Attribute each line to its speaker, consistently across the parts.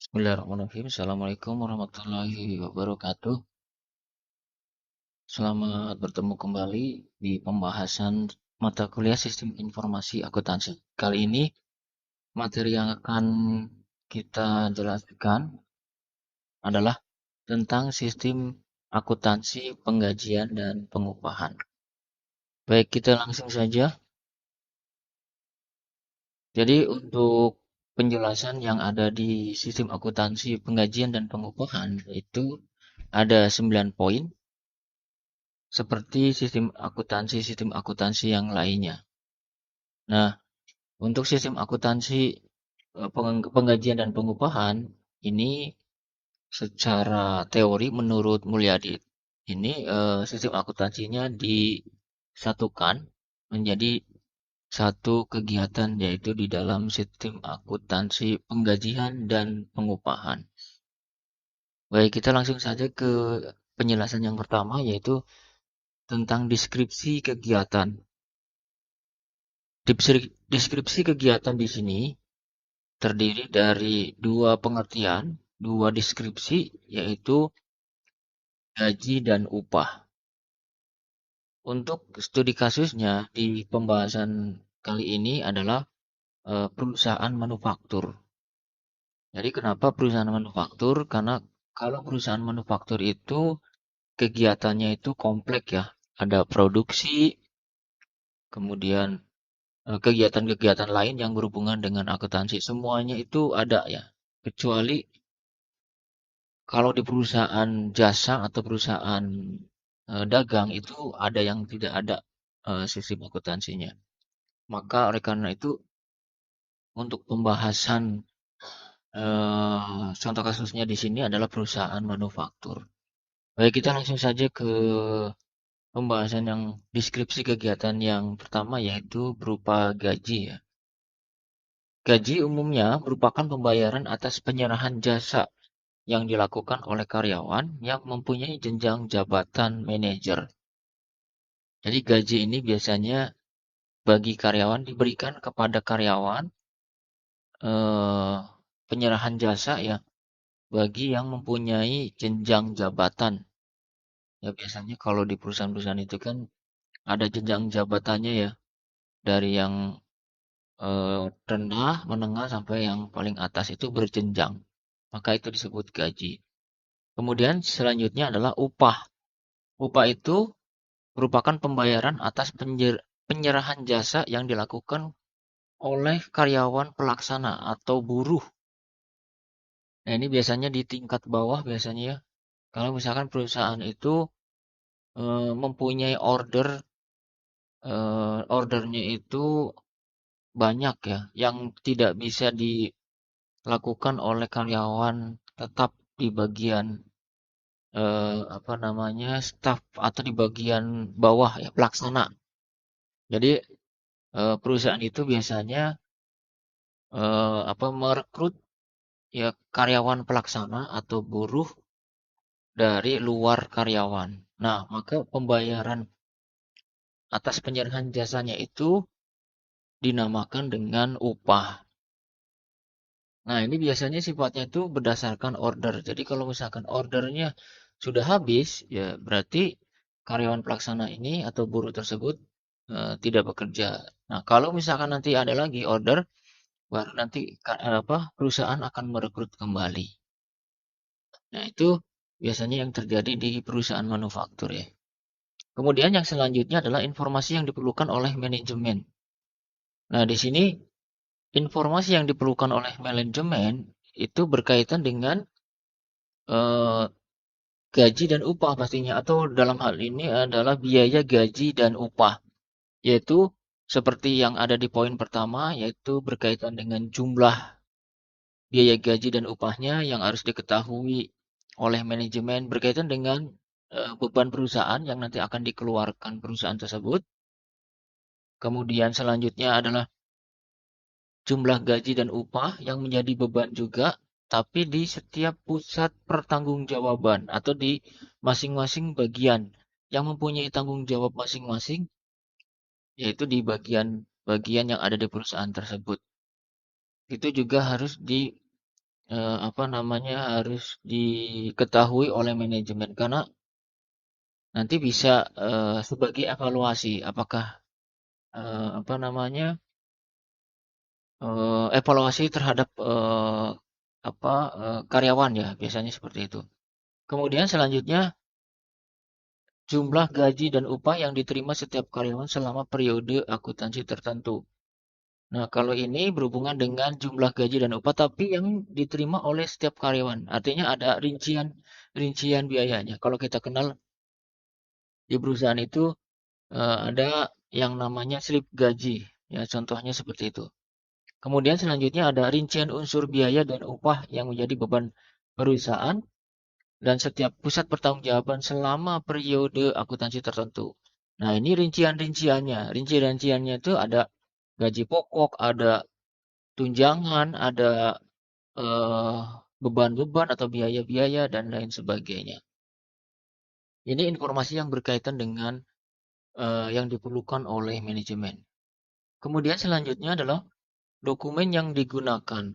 Speaker 1: Bismillahirrahmanirrahim. Assalamualaikum warahmatullahi wabarakatuh. Selamat bertemu kembali di pembahasan mata kuliah Sistem Informasi Akuntansi. Kali ini materi yang akan kita jelaskan adalah tentang sistem akuntansi penggajian dan pengupahan. Baik, kita langsung saja. Jadi untuk penjelasan yang ada di sistem akuntansi penggajian dan pengupahan itu ada 9 poin seperti sistem akuntansi yang lainnya. Nah, untuk sistem akuntansi penggajian dan pengupahan ini secara teori menurut Mulyadi ini sistem akuntansinya disatukan menjadi satu kegiatan yaitu di dalam sistem akuntansi penggajian dan pengupahan. Baik, kita langsung saja ke penjelasan yang pertama yaitu tentang deskripsi kegiatan. Deskripsi kegiatan di sini terdiri dari dua pengertian, dua deskripsi, yaitu gaji dan upah. Untuk studi kasusnya di pembahasan kali ini adalah perusahaan manufaktur. Jadi kenapa perusahaan manufaktur? Karena kalau perusahaan manufaktur itu kegiatannya itu kompleks ya. Ada produksi, kemudian kegiatan-kegiatan lain yang berhubungan dengan akuntansi. Semuanya itu ada ya. Kecuali kalau di perusahaan jasa atau perusahaan dagang itu ada yang tidak ada sistem akuntansinya. Maka oleh karena itu untuk pembahasan contoh kasusnya di sini adalah perusahaan manufaktur. Baik, kita langsung saja ke pembahasan yang deskripsi kegiatan yang pertama yaitu berupa gaji ya. Gaji umumnya merupakan pembayaran atas penyerahan jasa yang dilakukan oleh karyawan yang mempunyai jenjang jabatan manajer. Jadi gaji ini biasanya bagi karyawan diberikan kepada karyawan eh, penyerahan jasa ya bagi yang mempunyai jenjang jabatan. Ya biasanya kalau di perusahaan-perusahaan itu kan ada jenjang jabatannya ya dari yang rendah, menengah sampai yang paling atas itu berjenjang. Maka itu disebut gaji. Kemudian selanjutnya adalah upah. Upah itu merupakan pembayaran atas penyerahan jasa yang dilakukan oleh karyawan pelaksana atau buruh. Nah, ini biasanya di tingkat bawah biasanya ya. Kalau misalkan perusahaan itu mempunyai ordernya itu banyak ya, yang tidak bisa dilakukan oleh karyawan tetap di bagian apa namanya staff atau di bagian bawah ya pelaksana. Jadi perusahaan itu biasanya apa merekrut ya karyawan pelaksana atau buruh dari luar karyawan. Nah, maka pembayaran atas penyerahan jasanya itu dinamakan dengan upah. Nah, ini biasanya sifatnya itu berdasarkan order. Jadi kalau misalkan ordernya sudah habis, ya berarti karyawan pelaksana ini atau buruh tersebut tidak bekerja. Nah, kalau misalkan nanti ada lagi order, baru nanti perusahaan akan merekrut kembali. Nah, itu biasanya yang terjadi di perusahaan manufaktur ya. Kemudian yang selanjutnya adalah informasi yang diperlukan oleh manajemen. Nah, di sini informasi yang diperlukan oleh manajemen itu berkaitan dengan eh, gaji dan upah pastinya, atau dalam hal ini adalah biaya gaji dan upah, yaitu seperti yang ada di poin pertama, yaitu berkaitan dengan jumlah biaya gaji dan upahnya yang harus diketahui oleh manajemen berkaitan dengan beban perusahaan yang nanti akan dikeluarkan perusahaan tersebut. Kemudian selanjutnya adalah jumlah gaji dan upah yang menjadi beban juga, tapi di setiap pusat pertanggungjawaban atau di masing-masing bagian yang mempunyai tanggung jawab masing-masing, yaitu di bagian-bagian yang ada di perusahaan tersebut. Itu juga harus apa namanya, harus diketahui oleh manajemen karena nanti bisa sebagai evaluasi apakah apa namanya, evaluasi terhadap apa karyawan ya biasanya seperti itu. Kemudian selanjutnya jumlah gaji dan upah yang diterima setiap karyawan selama periode akuntansi tertentu. Nah, kalau ini berhubungan dengan jumlah gaji dan upah tapi yang diterima oleh setiap karyawan. Artinya ada rincian rincian biayanya. Kalau kita kenal di perusahaan itu ada yang namanya slip gaji. Ya, contohnya seperti itu. Kemudian selanjutnya ada rincian unsur biaya dan upah yang menjadi beban perusahaan dan setiap pusat pertanggungjawaban selama periode akuntansi tertentu. Nah, ini rincian-rinciannya. Rincian-rinciannya itu ada gaji pokok, ada tunjangan, ada eh, beban-beban atau biaya-biaya dan lain sebagainya. Ini informasi yang berkaitan dengan yang diperlukan oleh manajemen. Kemudian selanjutnya adalah dokumen yang digunakan.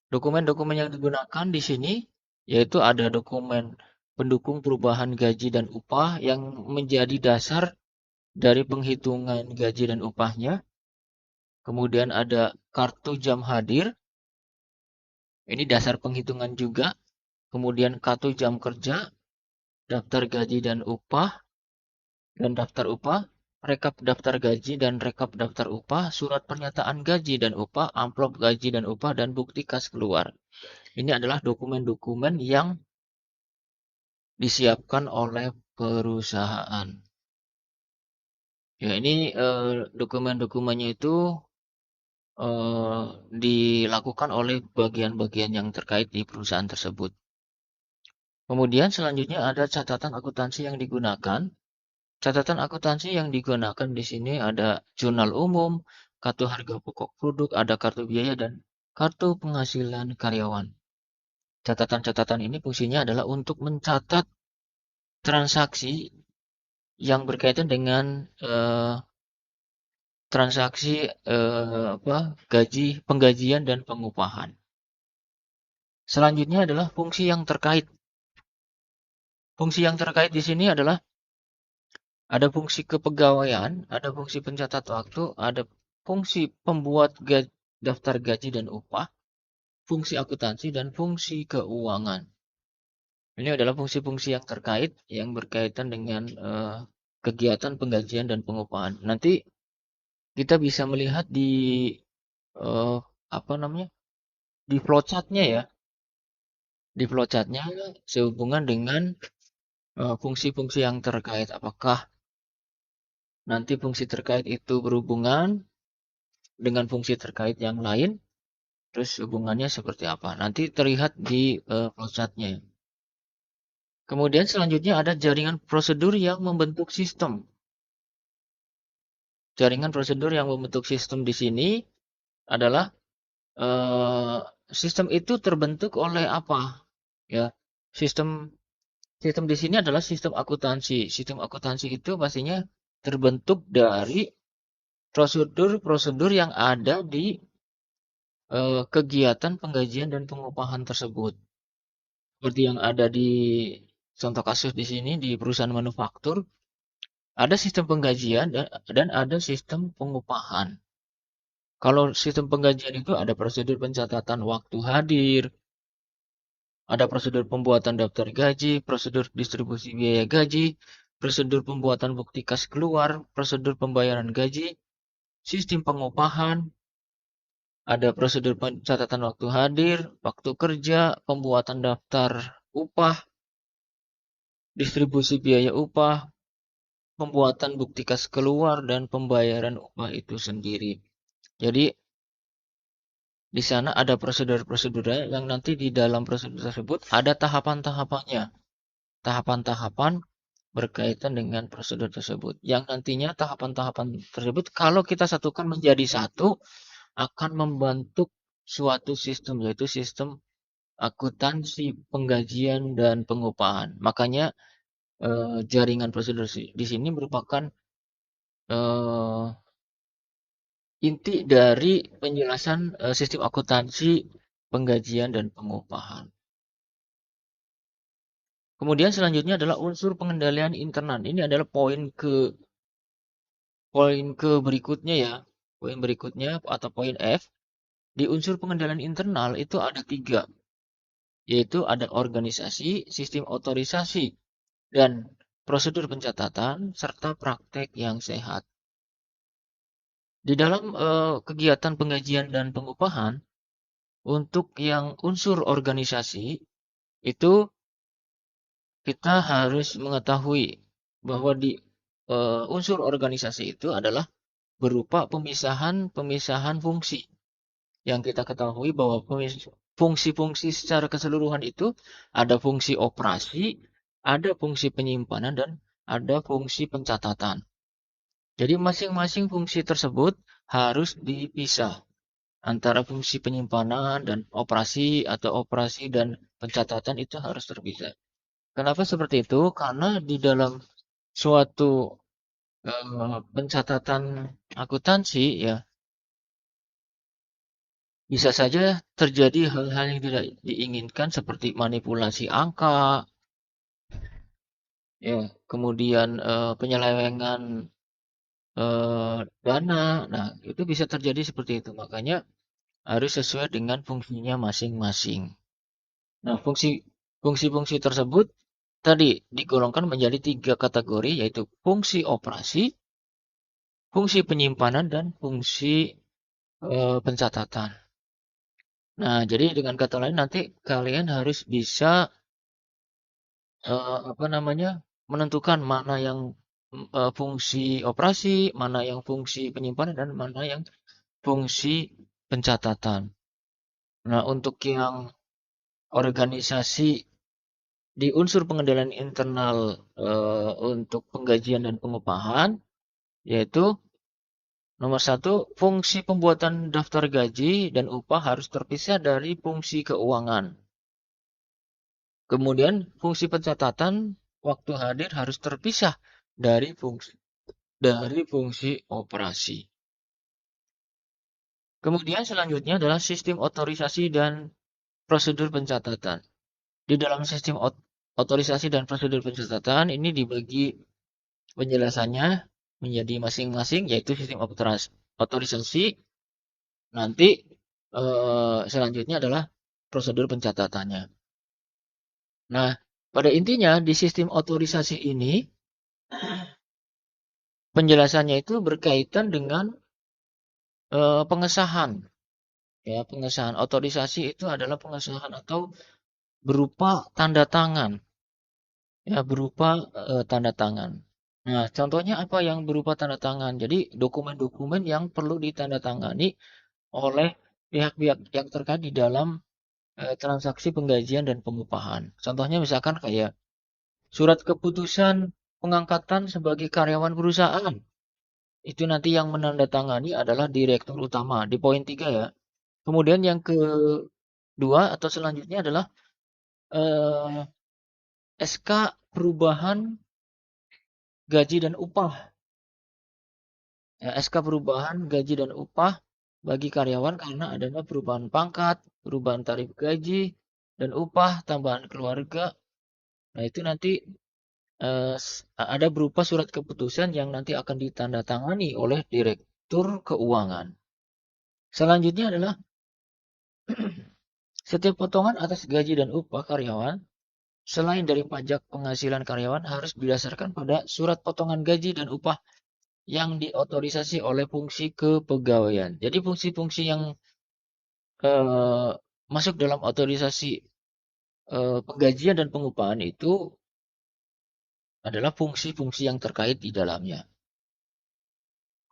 Speaker 1: Dokumen-dokumen yang digunakan di sini yaitu ada dokumen pendukung perubahan gaji dan upah yang menjadi dasar dari penghitungan gaji dan upahnya. Kemudian ada kartu jam hadir, ini dasar penghitungan juga. Kemudian kartu jam kerja, daftar gaji dan upah, dan daftar upah, rekap daftar gaji dan rekap daftar upah, surat pernyataan gaji dan upah, amplop gaji dan upah, dan bukti kas keluar. Ini adalah dokumen-dokumen yang disiapkan oleh perusahaan. Ya, ini dokumen-dokumennya itu dilakukan oleh bagian-bagian yang terkait di perusahaan tersebut. Kemudian selanjutnya ada catatan akuntansi yang digunakan. Catatan akuntansi yang digunakan di sini ada jurnal umum, kartu harga pokok produk, ada kartu biaya dan kartu penghasilan karyawan. Catatan-catatan ini fungsinya adalah untuk mencatat transaksi yang berkaitan dengan transaksi penggajian dan pengupahan. Selanjutnya adalah fungsi yang terkait. Fungsi yang terkait di sini adalah ada fungsi kepegawaian, ada fungsi pencatat waktu, ada fungsi pembuat daftar gaji dan upah, fungsi akuntansi, dan fungsi keuangan. Ini adalah fungsi-fungsi yang terkait yang berkaitan dengan kegiatan penggajian dan pengupahan. Nanti kita bisa melihat di eh, apa namanya di flowchartnya ya, di flowchartnya sehubungan dengan fungsi-fungsi yang terkait. Apakah nanti fungsi terkait itu berhubungan dengan fungsi terkait yang lain, terus hubungannya seperti apa? Nanti terlihat di flowchartnya. Kemudian selanjutnya ada jaringan prosedur yang membentuk sistem. Jaringan prosedur yang membentuk sistem di sini adalah eh, sistem itu terbentuk oleh apa? Ya, sistem sistem di sini adalah sistem akuntansi. Sistem akuntansi itu pastinya terbentuk dari prosedur-prosedur yang ada di kegiatan penggajian dan pengupahan tersebut. Seperti yang ada di contoh kasus di sini di perusahaan manufaktur, ada sistem penggajian dan ada sistem pengupahan. Kalau sistem penggajian itu ada prosedur pencatatan waktu hadir, ada prosedur pembuatan daftar gaji, prosedur distribusi biaya gaji, prosedur pembuatan bukti kas keluar, prosedur pembayaran gaji, sistem pengupahan, ada prosedur pencatatan waktu hadir, waktu kerja, pembuatan daftar upah, distribusi biaya upah, pembuatan bukti kas keluar, dan pembayaran upah itu sendiri. Jadi di sana ada prosedur-prosedurnya yang nanti di dalam prosedur tersebut ada tahapan-tahapannya. Tahapan-tahapan berkaitan dengan prosedur tersebut. Yang nantinya tahapan-tahapan tersebut kalau kita satukan menjadi satu akan membentuk suatu sistem yaitu sistem akuntansi, penggajian dan pengupahan. Makanya jaringan prosedur di sini merupakan eh, inti dari penjelasan sistem akuntansi penggajian dan pengupahan. Kemudian selanjutnya adalah unsur pengendalian internal. Ini adalah poin ke berikutnya ya. Poin berikutnya atau poin F. Di unsur pengendalian internal itu ada 3, yaitu ada organisasi, sistem otorisasi, dan prosedur pencatatan, serta praktek yang sehat. Di dalam kegiatan penggajian dan pengupahan, untuk yang unsur organisasi, itu kita harus mengetahui bahwa di unsur organisasi itu adalah berupa pemisahan fungsi. Yang kita ketahui bahwa fungsi-fungsi secara keseluruhan itu ada fungsi operasi, ada fungsi penyimpanan, dan ada fungsi pencatatan. Jadi masing-masing fungsi tersebut harus dipisah antara fungsi penyimpanan dan operasi atau operasi dan pencatatan itu harus terpisah. Kenapa seperti itu? Karena di dalam suatu pencatatan akuntansi ya bisa saja terjadi hal-hal yang tidak diinginkan seperti manipulasi angka, ya, kemudian penyelewengan dana. Nah, itu bisa terjadi seperti itu. Makanya harus sesuai dengan fungsinya masing-masing. Nah, fungsi-fungsi tersebut tadi digolongkan menjadi 3 kategori, yaitu fungsi operasi, fungsi penyimpanan, dan fungsi pencatatan. Nah, jadi dengan kata lain nanti kalian harus bisa apa namanya, menentukan mana yang fungsi operasi, mana yang fungsi penyimpanan, dan mana yang fungsi pencatatan. Nah, untuk yang organisasi di unsur pengendalian internal untuk penggajian dan pengupahan, yaitu nomor 1, fungsi pembuatan daftar gaji dan upah harus terpisah dari fungsi keuangan. Kemudian fungsi pencatatan waktu hadir harus terpisah dari fungsi operasi. Kemudian selanjutnya adalah sistem otorisasi dan prosedur pencatatan. Di dalam sistem otorisasi dan prosedur pencatatan ini dibagi penjelasannya menjadi masing-masing, yaitu sistem otorisasi, nanti selanjutnya adalah prosedur pencatatannya. Nah, pada intinya di sistem otorisasi ini penjelasannya itu berkaitan dengan pengesahan. Ya, pengesahan otorisasi itu adalah pengesahan atau berupa tanda tangan. Ya, berupa tanda tangan. Nah, contohnya apa yang berupa tanda tangan? Jadi, dokumen-dokumen yang perlu ditandatangani oleh pihak-pihak yang terkait di dalam transaksi penggajian dan pengupahan. Contohnya misalkan kayak surat keputusan pengangkatan sebagai karyawan perusahaan. Itu nanti yang menandatangani adalah direktur utama di poin 3 ya. Kemudian yang kedua atau selanjutnya adalah eh, SK perubahan gaji dan upah. Ya, SK perubahan gaji dan upah bagi karyawan karena adanya perubahan pangkat, perubahan tarif gaji dan upah, tambahan keluarga. Nah, itu nanti ada berupa surat keputusan yang nanti akan ditandatangani oleh Direktur Keuangan. Selanjutnya adalah setiap potongan atas gaji dan upah karyawan selain dari pajak penghasilan karyawan harus didasarkan pada surat potongan gaji dan upah yang diotorisasi oleh fungsi kepegawaian. Jadi fungsi-fungsi yang eh, masuk dalam otorisasi penggajian dan pengupahan itu adalah fungsi-fungsi yang terkait di dalamnya.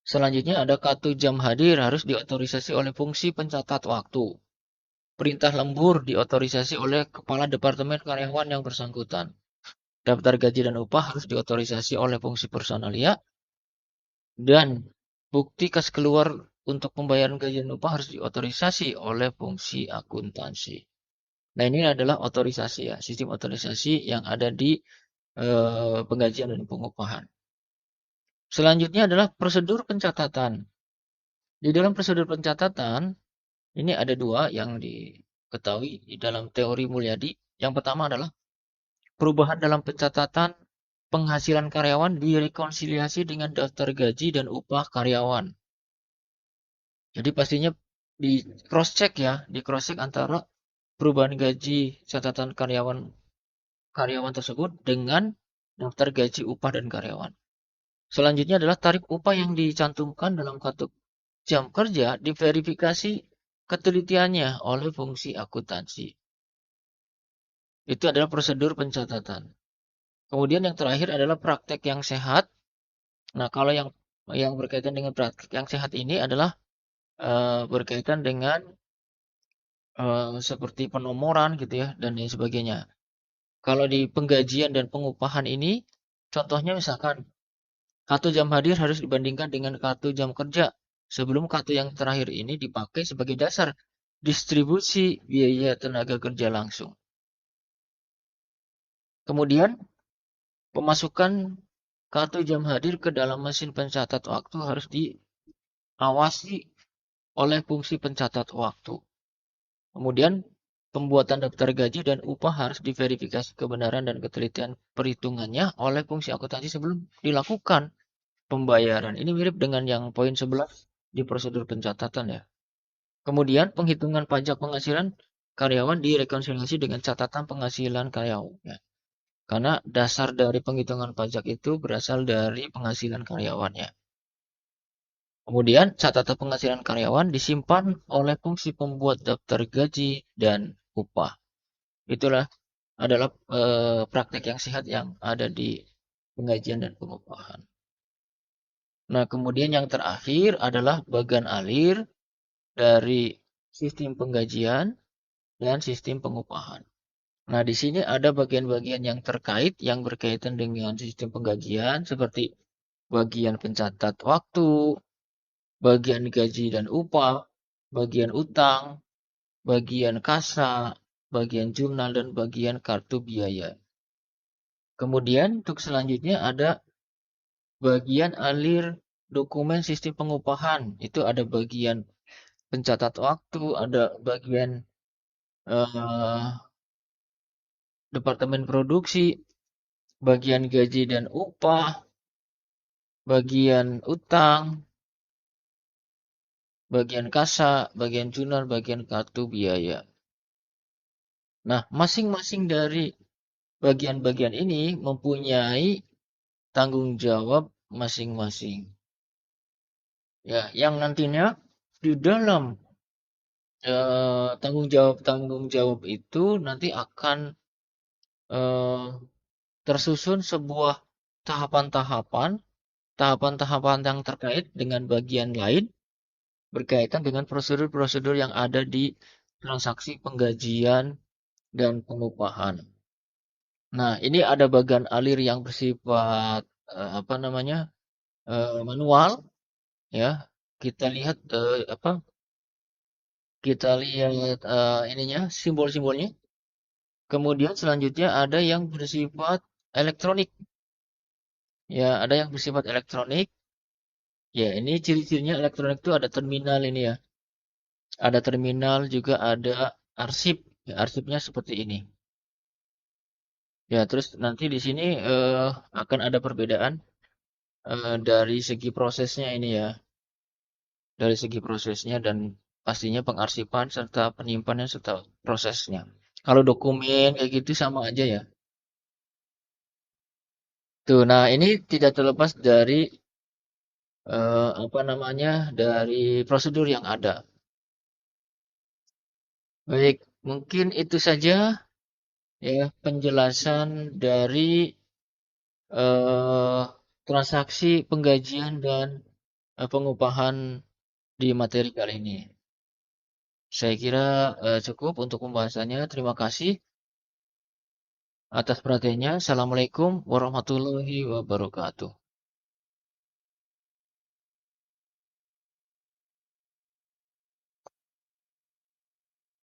Speaker 1: Selanjutnya ada kartu jam hadir harus diotorisasi oleh fungsi pencatat waktu. Perintah lembur diotorisasi oleh kepala departemen karyawan yang bersangkutan. Daftar gaji dan upah harus diotorisasi oleh fungsi personalia dan bukti kas keluar untuk pembayaran gaji dan upah harus diotorisasi oleh fungsi akuntansi. Nah, ini adalah otorisasi ya, sistem otorisasi yang ada di penggajian dan pengupahan. Selanjutnya adalah prosedur pencatatan. Di dalam prosedur pencatatan ini ada 2 yang ketahui di dalam teori Mulyadi. Yang pertama adalah perubahan dalam pencatatan penghasilan karyawan direkonsiliasi dengan daftar gaji dan upah karyawan. Jadi pastinya di cross check ya, di cross check antara perubahan gaji catatan karyawan tersebut dengan daftar gaji upah dan karyawan. Selanjutnya adalah tarif upah yang dicantumkan dalam kartu jam kerja diverifikasi ketelitiannya oleh fungsi akuntansi. Itu adalah prosedur pencatatan. Kemudian yang terakhir adalah praktek yang sehat. Nah, kalau yang berkaitan dengan praktek yang sehat ini adalah berkaitan dengan seperti penomoran gitu ya dan lain sebagainya. Kalau di penggajian dan pengupahan ini, contohnya misalkan kartu jam hadir harus dibandingkan dengan kartu jam kerja sebelum kartu yang terakhir ini dipakai sebagai dasar distribusi biaya tenaga kerja langsung. Kemudian pemasukan kartu jam hadir ke dalam mesin pencatat waktu harus diawasi oleh fungsi pencatat waktu. Kemudian pembuatan daftar gaji dan upah harus diverifikasi kebenaran dan ketelitian perhitungannya oleh fungsi akuntansi sebelum dilakukan pembayaran. Ini mirip dengan yang poin 11 di prosedur pencatatan ya. Kemudian penghitungan pajak penghasilan karyawan direkonsiliasi dengan catatan penghasilan karyawan. Ya. Karena dasar dari penghitungan pajak itu berasal dari penghasilan karyawannya. Kemudian catatan penghasilan karyawan disimpan oleh fungsi pembuat daftar gaji dan upah. Itulah adalah praktek yang sehat yang ada di penggajian dan pengupahan. Nah, kemudian yang terakhir adalah bagan alir dari sistem penggajian dan sistem pengupahan. Nah, di sini ada bagian-bagian yang terkait yang berkaitan dengan sistem penggajian seperti bagian pencatat waktu, bagian gaji dan upah, bagian utang, bagian kasa, bagian jurnal, dan bagian kartu biaya. Kemudian untuk selanjutnya ada bagian alir dokumen sistem pengupahan. Itu ada bagian pencatat waktu, ada bagian eh, departemen produksi, bagian gaji dan upah, bagian utang, bagian kasa, bagian jurnal, bagian kartu biaya. Nah, masing-masing dari bagian-bagian ini mempunyai tanggung jawab masing-masing. Ya, yang nantinya di dalam tanggung jawab itu nanti akan eh, tersusun sebuah tahapan-tahapan, tahapan-tahapan yang terkait dengan bagian lain berkaitan dengan prosedur-prosedur yang ada di transaksi penggajian dan pengupahan. Nah, ini ada bagian alir yang bersifat apa namanya manual, ya. Kita lihat apa? Kita lihat ininya simbol-simbolnya. Kemudian selanjutnya ada yang bersifat elektronik. Ya, ada yang bersifat elektronik. Ya, ini ciri-cirinya elektronik itu ada terminal ini ya. Ada terminal juga ada arsip. Ya, arsipnya seperti ini. Ya, terus nanti di sini akan ada perbedaan dari segi prosesnya ini ya. Dari segi prosesnya dan pastinya pengarsipan serta penyimpanan serta prosesnya. Kalau dokumen kayak gitu sama aja ya. Tuh, nah ini tidak terlepas dari apa namanya dari prosedur yang ada. Baik, mungkin itu saja ya penjelasan dari eh, transaksi penggajian dan pengupahan di materi kali ini. Saya kira cukup untuk pembahasannya. Terima kasih atas perhatiannya. Assalamualaikum warahmatullahi wabarakatuh.